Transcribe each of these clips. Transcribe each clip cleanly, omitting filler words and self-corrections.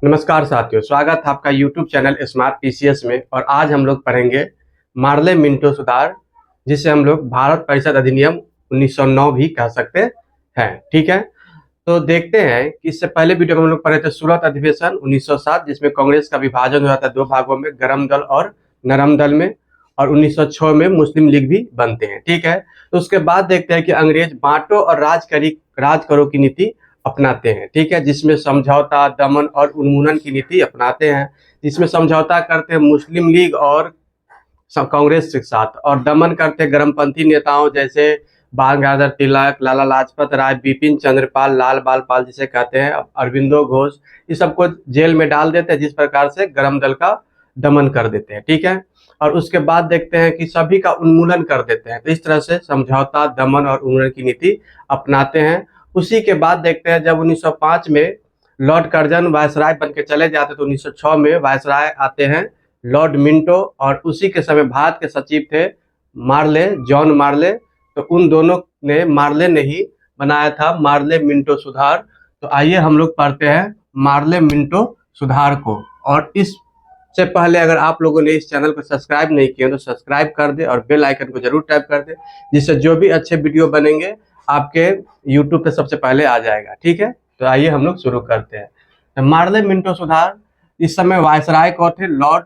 नमस्कार साथियों, स्वागत है आपका YouTube चैनल स्मार्ट पीसीएस में। और आज हम लोग पढ़ेंगे मार्ले मिंटो सुधार, जिसे हम लोग भारत परिषद अधिनियम 1909 भी कह सकते हैं। ठीक है, तो देखते हैं कि इससे पहले वीडियो में हम लोग पढ़े थे सूरत अधिवेशन 1907, जिसमें कांग्रेस का विभाजन हुआ था दो भागों में, गरम दल और नरम दल में। और 1906 में मुस्लिम लीग भी बनते हैं। ठीक है, तो उसके बाद देखते हैं कि अंग्रेज बांटो और राज करो की नीति अपनाते हैं। ठीक है, जिसमें समझौता, दमन और उन्मूलन की नीति अपनाते हैं। जिसमें समझौता करते हैं मुस्लिम लीग और कांग्रेस के साथ, और दमन करते हैं गर्मपंथी नेताओं जैसे बाल गंगाधर तिलक, लाला लाजपत राय, बिपिन चंद्रपाल, लाल बाल पाल जिसे कहते हैं, अरविंदो घोष, इस सबको जेल में डाल देते हैं। जिस प्रकार से गरम दल का दमन कर देते हैं। ठीक है, और उसके बाद देखते हैं कि सभी का उन्मूलन कर देते हैं। तो इस तरह से समझौता, दमन और उन्मूलन की नीति अपनाते हैं। उसी के बाद देखते हैं जब 1905 में लॉर्ड कर्जन वायसराय बन के चले जाते, तो 1906 में वायसराय आते हैं लॉर्ड मिंटो, और उसी के समय भारत के सचिव थे मार्ले, जॉन मार्ले। तो उन दोनों ने, मार्ले ने ही बनाया था मार्ले मिंटो सुधार। तो आइए हम लोग पढ़ते हैं मार्ले मिंटो सुधार को। और इससे पहले अगर आप लोगों ने इस चैनल को सब्सक्राइब नहीं किया तो सब्सक्राइब कर दे और बेल आइकन को जरूर टैप कर दे, जिससे जो भी अच्छे वीडियो बनेंगे आपके YouTube पे सबसे पहले आ जाएगा। ठीक है, तो आइए हम लोग शुरू करते हैं। मार्ले मिंटो सुधार, इस समय वायसराय कौन थे? लॉर्ड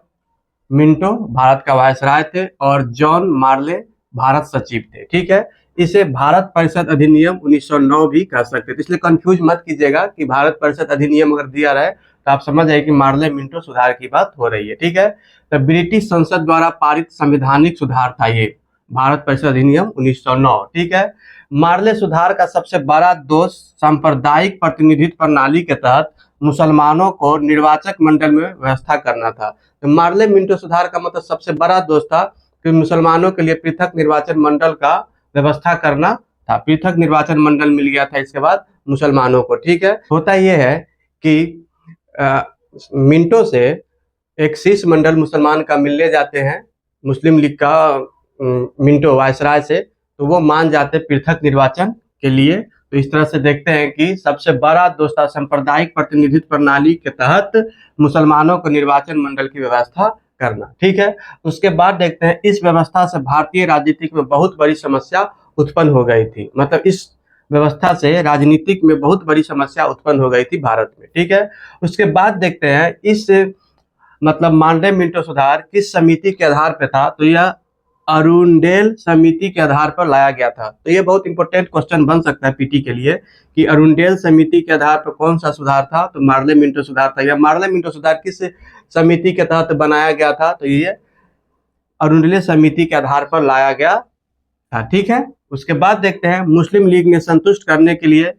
मिंटो भारत का वायसराय थे और जॉन मार्ले भारत सचिव थे। ठीक है, इसे भारत परिषद अधिनियम 1909 भी कह सकते थे, इसलिए कंफ्यूज मत कीजिएगा कि भारत परिषद अधिनियम अगर दिया रहे तो आप समझ जाइए कि मार्ले मिंटो सुधार की बात हो रही है। ठीक है, तो ब्रिटिश संसद द्वारा पारित संवैधानिक सुधार था ये भारत परिषद अधिनियम 1909। ठीक है, मार्ले सुधार का सबसे बड़ा दोष सांप्रदायिक प्रतिनिधित्व प्रणाली के तहत मुसलमानों को निर्वाचक मंडल में व्यवस्था करना था। तो मार्ले मिंटो सुधार का मतलब सबसे बड़ा दोष था कि मुसलमानों के लिए पृथक निर्वाचन मंडल का व्यवस्था करना था। पृथक निर्वाचन मंडल मिल गया था इसके बाद मुसलमानों को। ठीक है, होता यह है कि मिंटो से एक शीर्ष मंडल मुसलमान का मिलने जाते हैं, मुस्लिम लीग का मिंटो वायसराय से, तो वो मान जाते पृथक निर्वाचन के लिए। तो इस तरह से देखते हैं कि सबसे बड़ा दोष था सांप्रदायिक प्रतिनिधित्व प्रणाली के तहत मुसलमानों को निर्वाचन मंडल की व्यवस्था करना। ठीक है, उसके बाद देखते हैं इस व्यवस्था से भारतीय राजनीतिक में बहुत बड़ी समस्या उत्पन्न हो गई थी। मतलब इस व्यवस्था से राजनीतिक में बहुत बड़ी समस्या उत्पन्न हो गई थी भारत में। ठीक है, उसके बाद देखते हैं इस मतलब मार्ले मिंटो सुधार किस समिति के आधार पर था? तो यह अरुंडेल समिति के आधार पर लाया गया था। तो ये बहुत इंपॉर्टेंट क्वेश्चन बन सकता है पीटी के लिए कि अरुंडेल समिति के आधार पर कौन सा सुधार था? तो मार्ले मिंटो सुधार था। या मार्ले मिंटो सुधार किस समिति के तहत बनाया गया था? तो ये अरुंडेल समिति के आधार पर लाया गया था। ठीक है, उसके बाद देखते हैं मुस्लिम लीग ने संतुष्ट करने के लिए,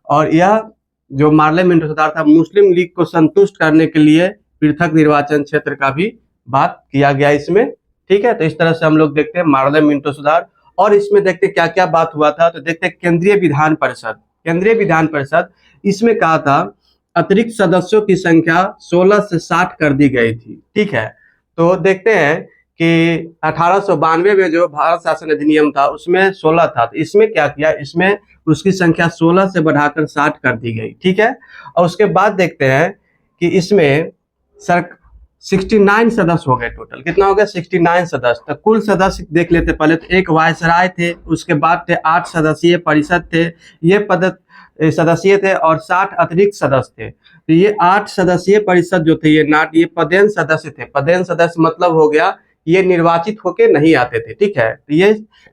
और यह जो मार्ले मिंटो सुधार था मुस्लिम लीग को संतुष्ट करने के लिए पृथक निर्वाचन क्षेत्र का भी बात किया गया इसमें। ठीक है, तो इस तरह से हम लोग देखते हैं मार्ले मिंटो सुधार। और इसमें देखते हैं क्या क्या बात हुआ था। तो देखते हैं केंद्रीय विधान परिषद, इसमें कहा था अतिरिक्त सदस्यों की संख्या 16 से 60 कर दी गई थी। ठीक है, तो देखते हैं कि 1892 में जो भारत शासन अधिनियम था उसमें 16 था, तो इसमें क्या किया, इसमें उसकी संख्या 16 से बढ़ाकर 60 कर दी गई। ठीक है, और उसके बाद देखते हैं कि इसमें 69 सदस्य हो गए। टोटल कितना हो गया? 69 सदस्य। तो कुल सदस्य देख लेते पहले। तो एक वायसराय थे, उसके बाद थे 8 सदस्यीय परिषद थे, ये पद सदस्य थे, और 60 अतिरिक्त सदस्य थे। तो ये 8 सदस्यीय परिषद जो थे ये पदेन सदस्य थे। पदेन सदस्य मतलब हो गया ये निर्वाचित होके नहीं आते थे। ठीक है, तो ये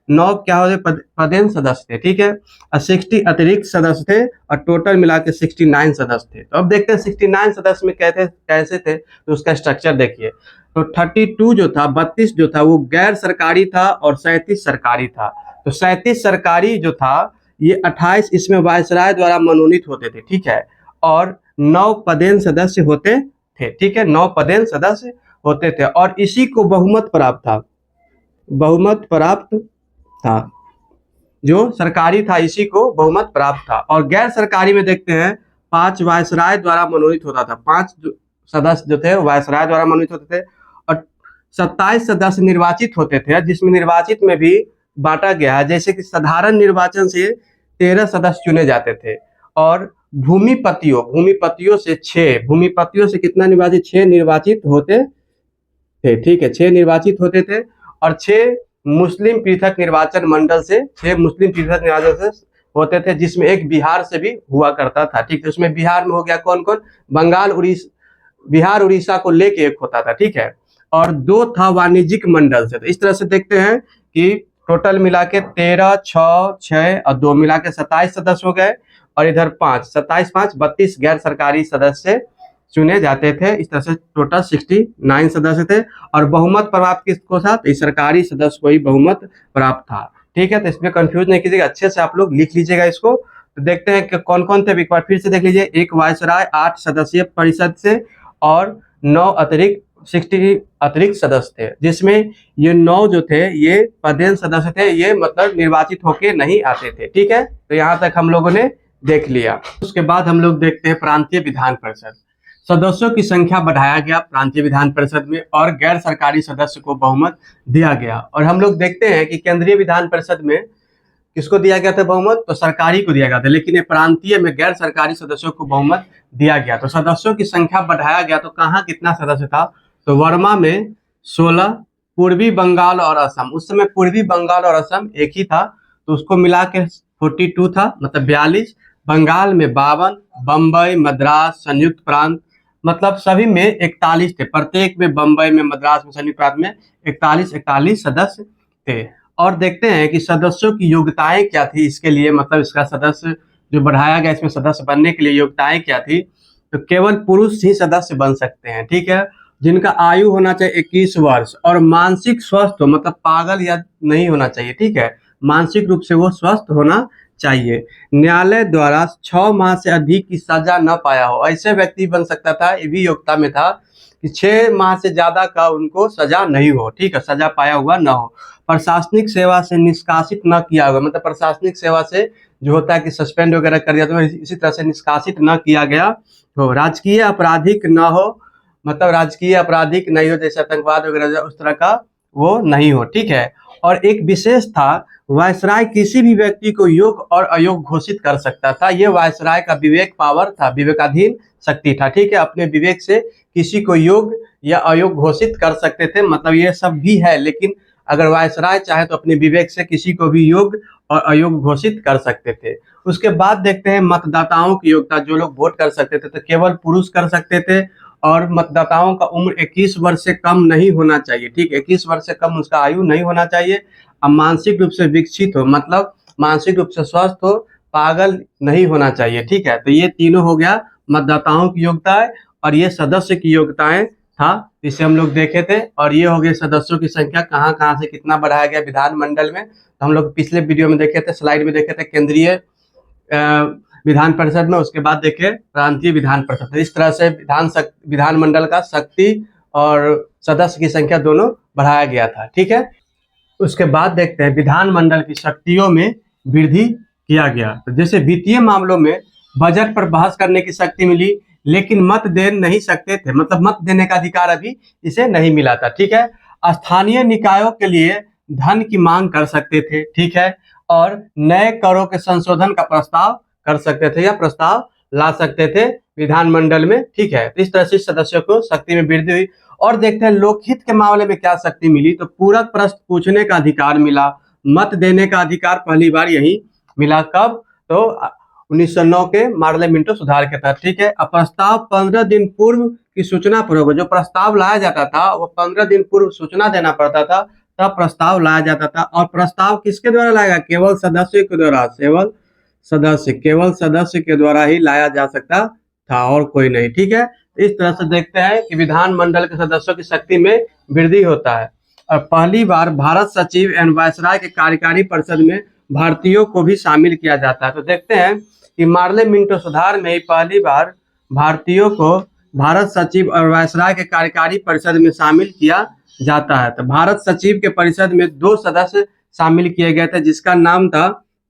9 क्या हो गए? पदेन सदस्य थे। ठीक है, और 60 अतिरिक्त सदस्य थे, और टोटल मिला के 69 सदस्य थे। तो अब देखते हैं 69 सदस्य में कैसे थे। तो उसका स्ट्रक्चर देखिए। तो 32 जो था, 32 जो था वो गैर सरकारी था, और 37 सरकारी था। तो 37 सरकारी जो था ये 28 इसमें वायसराय द्वारा मनोनीत होते थे। ठीक है, और 9 पदेन सदस्य होते थे। ठीक है, 9 पदेन सदस्य होते थे, और इसी को बहुमत प्राप्त था। जो सरकारी था इसी को बहुमत प्राप्त था। और गैर सरकारी में देखते हैं 5 वायसराय द्वारा मनोनीत होता था। 5 सदस्य जो थे वायसराय द्वारा मनोनीत होते थे, और 27 सदस्य निर्वाचित होते थे, जिसमें निर्वाचित में भी बांटा गया है। जैसे कि साधारण निर्वाचन से 13 सदस्य चुने जाते थे, और भूमिपतियों से 6, भूमिपतियों से कितना निर्वाचित, 6 निर्वाचित होते थे। ठीक है, 6 निर्वाचित होते थे। और 6 मुस्लिम पृथक निर्वाचन मंडल से, 6 मुस्लिम पृथक निर्वाचन से होते थे, जिसमें एक बिहार से भी हुआ करता था। ठीक है, उसमें बिहार में हो गया कौन कौन, बंगाल बिहार उड़ीसा को लेके एक होता था। ठीक है, और 2 था वाणिज्यिक मंडल से। तो इस तरह से देखते हैं कि टोटल मिला के 13, 6, 6 और 2 मिला के 27 सदस्य हो गए। और इधर 5, 27, 5, 32 गैर सरकारी सदस्य चुने जाते थे। इस तरह से टोटल 69 सदस्य थे। और बहुमत प्राप्त किसको था, तो सरकारी सदस्य को ही बहुमत प्राप्त था। ठीक है, तो इसमें कंफ्यूज नहीं कीजिएगा, अच्छे से आप लोग लिख लीजिएगा इसको। तो देखते हैं कि कौन कौन थे, एक बार फिर से देख लीजिए। एक वायसराय 8 सदस्यीय परिषद से और 9 60 अतिरिक्त सदस्य थे, जिसमें ये 9 जो थे ये पदेन सदस्य थे, ये मतलब निर्वाचित होके नहीं आते थे। ठीक है, तो यहाँ तक हम लोगों ने देख लिया। उसके बाद हम लोग देखते हैं प्रांतीय विधान परिषद। सदस्यों की संख्या बढ़ाया गया प्रांतीय विधान परिषद में, और गैर सरकारी सदस्य को बहुमत दिया गया। और हम लोग देखते हैं कि केंद्रीय विधान परिषद में किसको दिया गया था बहुमत, तो सरकारी को दिया गया था, लेकिन ये प्रांतीय में गैर सरकारी सदस्यों को बहुमत दिया गया। तो सदस्यों की संख्या बढ़ाया गया, तो कहाँ कितना सदस्य था, तो वर्मा में 16, पूर्वी बंगाल और असम, उस समय पूर्वी बंगाल और असम एक ही था, तो उसको मिला के 42 था, मतलब 42। बंगाल में 52, बम्बई, मद्रास, संयुक्त प्रांत, मतलब सभी में 41 थे, प्रत्येक में बम्बई में, मद्रास में, संयुक्त प्रांत में 41 सदस्य थे। और देखते हैं कि सदस्यों की योग्यताएं क्या थी इसके लिए, मतलब इसका सदस्य जो बढ़ाया गया, इसमें सदस्य बनने के लिए योग्यताएं क्या थी, तो केवल पुरुष ही सदस्य बन सकते हैं। ठीक है, जिनका आयु होना चाहिए 21 वर्ष और मानसिक स्वस्थ हो, मतलब पागल या नहीं होना चाहिए। ठीक है, मानसिक रूप से वो स्वस्थ होना चाहिए। न्यायालय द्वारा 6 माह से अधिक की सजा न पाया हो, ऐसे व्यक्ति बन सकता था, ये भी योग्यता में था कि 6 माह से ज्यादा का उनको सजा नहीं हो। ठीक है, सजा पाया हुआ न हो। प्रशासनिक सेवा से निष्कासित न किया हुआ, मतलब प्रशासनिक सेवा से जो होता है कि सस्पेंड वगैरह कर दिया, तो इसी तरह से निष्कासित न किया गया हो। राजकीय आपराधिक न हो, मतलब राजकीय आपराधिक नहीं हो, जैसे आतंकवाद वगैरह उस तरह का वो नहीं हो। ठीक है, और एक विशेष था, वायसराय किसी भी व्यक्ति को योग्य और अयोग्य घोषित कर सकता था। ये वायसराय का विवेक पावर था, विवेकाधीन शक्ति था। ठीक है, अपने विवेक से किसी को योग्य या अयोग्य घोषित कर सकते थे, मतलब ये सब भी है, लेकिन अगर वायसराय चाहे तो अपने विवेक से किसी को भी योग्य और अयोग्य घोषित कर सकते थे। उसके बाद देखते हैं मतदाताओं की योग्यता। जो लोग वोट कर सकते थे तो केवल पुरुष कर सकते थे, और मतदाताओं का उम्र 21 वर्ष से कम नहीं होना चाहिए। ठीक, 21 वर्ष से कम उसका आयु नहीं होना चाहिए। अब मानसिक रूप से विकसित हो, मतलब मानसिक रूप से स्वस्थ हो, पागल नहीं होना चाहिए। ठीक है, तो ये तीनों हो गया मतदाताओं की योग्यताएं, और ये सदस्य की योग्यताएं था, इसे हम लोग देखे थे। और ये हो गए सदस्यों की संख्या, कहाँ कहाँ से कितना बढ़ाया गया विधानमंडल में। तो हम लोग पिछले वीडियो में देखे थे, स्लाइड में देखे थे केंद्रीय विधान परिषद में, उसके बाद देखे प्रांतीय विधान परिषद। इस तरह से विधानमंडल का शक्ति और सदस्य की संख्या दोनों बढ़ाया गया था। ठीक है, उसके बाद देखते हैं विधानमंडल की शक्तियों में वृद्धि किया गया। तो जैसे वित्तीय मामलों में बजट पर बहस करने की शक्ति मिली, लेकिन मत दे नहीं सकते थे, मतलब मत देने का अधिकार अभी इसे नहीं मिला था। ठीक है, स्थानीय निकायों के लिए धन की मांग कर सकते थे। ठीक है, और नए करों के संशोधन का प्रस्ताव कर सकते थे या प्रस्ताव ला सकते थे विधानमंडल में। ठीक है, तो इस तरह से सदस्यों को शक्ति में वृद्धि हुई। और देखते हैं लोकहित के मामले में क्या शक्ति मिली, तो पूरक प्रश्न पूछने का अधिकार मिला, मत देने का अधिकार पहली बार यही मिला। कब, तो 1909 के मार्ले मिंटो सुधार के तहत। ठीक है, अब प्रस्ताव 15 दिन पूर्व की सूचना पर होगा। जो प्रस्ताव लाया जाता था वो 15 दिन पूर्व सूचना देना पड़ता था, तब प्रस्ताव लाया जाता था। और प्रस्ताव किसके द्वारा लाएगा, केवल सदस्य के द्वारा, केवल सदस्य के द्वारा ही लाया जा सकता था, और कोई नहीं। ठीक है, इस तरह से देखते हैं कि विधानमंडल के सदस्यों की शक्ति में वृद्धि होता है। और पहली बार भारत सचिव एवं वायसराय के कार्यकारी परिषद में भारतीयों को भी शामिल किया जाता है। तो देखते हैं कि मार्ले मिंटो सुधार में ही पहली बार भारतीयों को भारत सचिव और वायसराय के कार्यकारी परिषद में शामिल किया जाता है। तो भारत सचिव के परिषद में 2 सदस्य शामिल किए गए थे, जिसका नाम था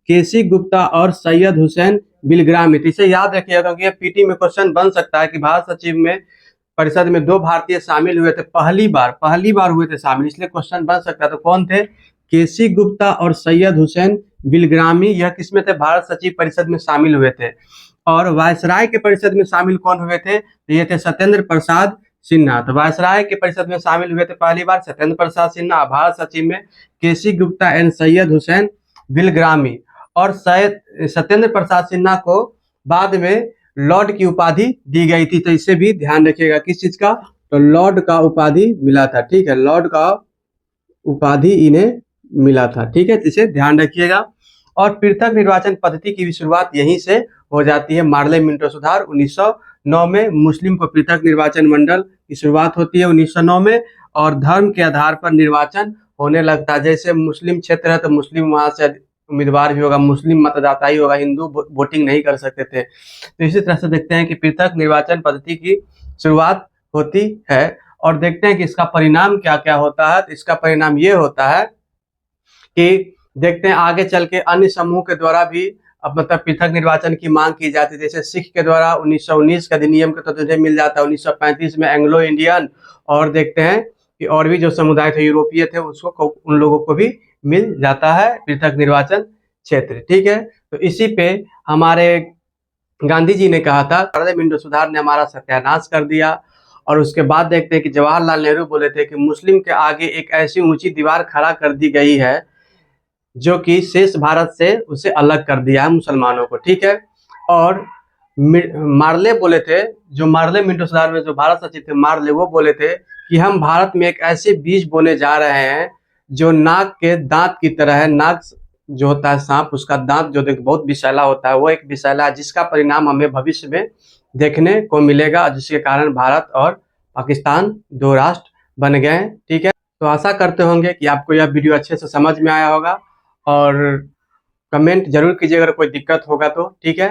केसी गुप्ता और सैयद हुसैन बिलग्रामी। इसे याद रखिएगा, क्योंकि ये पीटी में क्वेश्चन बन सकता है कि भारत सचिव में परिषद में 2 भारतीय शामिल हुए थे, पहली बार हुए थे शामिल, इसलिए क्वेश्चन बन सकता है। तो कौन थे, केसी गुप्ता और सैयद हुसैन बिलग्रामी, यह किसमें थे, भारत सचिव परिषद में शामिल हुए थे। और वायसराय के परिषद में शामिल कौन हुए थे? तो ये थे सत्येंद्र प्रसाद सिन्हा। तो वायसराय के परिषद में शामिल हुए थे पहली बार सत्येंद्र प्रसाद सिन्हा। भारत सचिव में केसी गुप्ता एंड सैयद हुसैन बिलग्रामी। और सत्येंद्र प्रसाद सिन्हा को बाद में लॉर्ड की उपाधि दी गई थी। तो इससे भी ध्यान रखिएगा, किस चीज का? तो लॉर्ड का उपाधि मिला था। ठीक है, लॉर्ड का उपाधि इन्हें मिला था। ठीक है, इसे ध्यान रखिएगा। और पृथक निर्वाचन पद्धति की भी शुरुआत यहीं से हो जाती है। मार्ले मिंटो सुधार 1909 में मुस्लिम को पृथक निर्वाचन मंडल की शुरुआत होती है 1909 में। और धर्म के आधार पर निर्वाचन होने लगता है। जैसे मुस्लिम क्षेत्र है तो मुस्लिम वहां से उम्मीदवार भी होगा, मुस्लिम मतदाता ही होगा, हिंदू वोटिंग नहीं कर सकते थे। तो इसी तरह से देखते हैं कि पृथक निर्वाचन पद्धति की शुरुआत होती है। और देखते हैं कि इसका परिणाम क्या क्या होता है। तो इसका परिणाम ये होता है कि देखते हैं आगे चल के अन्य समूह के द्वारा भी अब मतलब पृथक निर्वाचन की मांग की जाती है। जैसे सिख के द्वारा 1919 का अधिनियम का तो तुझे मिल जाता है, 1935 में एंग्लो इंडियन। और देखते हैं कि और भी जो समुदाय थे यूरोपीय थे उसको उन लोगों को भी मिल जाता है पृथक निर्वाचन क्षेत्र। ठीक है, तो इसी पे हमारे गांधी जी ने कहा था मार्ले मिंटो सुधार ने हमारा सत्यानाश कर दिया। और उसके बाद देखते हैं कि जवाहरलाल नेहरू बोले थे कि मुस्लिम के आगे एक ऐसी ऊंची दीवार खड़ा कर दी गई है जो कि शेष भारत से उसे अलग कर दिया है मुसलमानों को। ठीक है, और मार्ले बोले थे, जो मार्ले मिंटो सुधार में जो भारत सचिव थे मार्ले, वो बोले थे कि हम भारत में एक ऐसे बीज बोने जा रहे हैं जो नाक के दांत की तरह है। नाक जो होता है सांप, उसका दांत जो बहुत विषैला होता है, वो एक विषैला है जिसका परिणाम हमें भविष्य में देखने को मिलेगा, जिसके कारण भारत और पाकिस्तान दो राष्ट्र बन गए। ठीक है, तो आशा करते होंगे कि आपको यह वीडियो अच्छे से समझ में आया होगा। और कमेंट जरूर कीजिए अगर कोई दिक्कत होगा तो। ठीक है,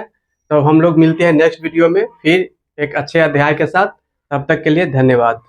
तो हम लोग मिलते हैं नेक्स्ट वीडियो में फिर एक अच्छे अध्याय के साथ। तब तक के लिए धन्यवाद।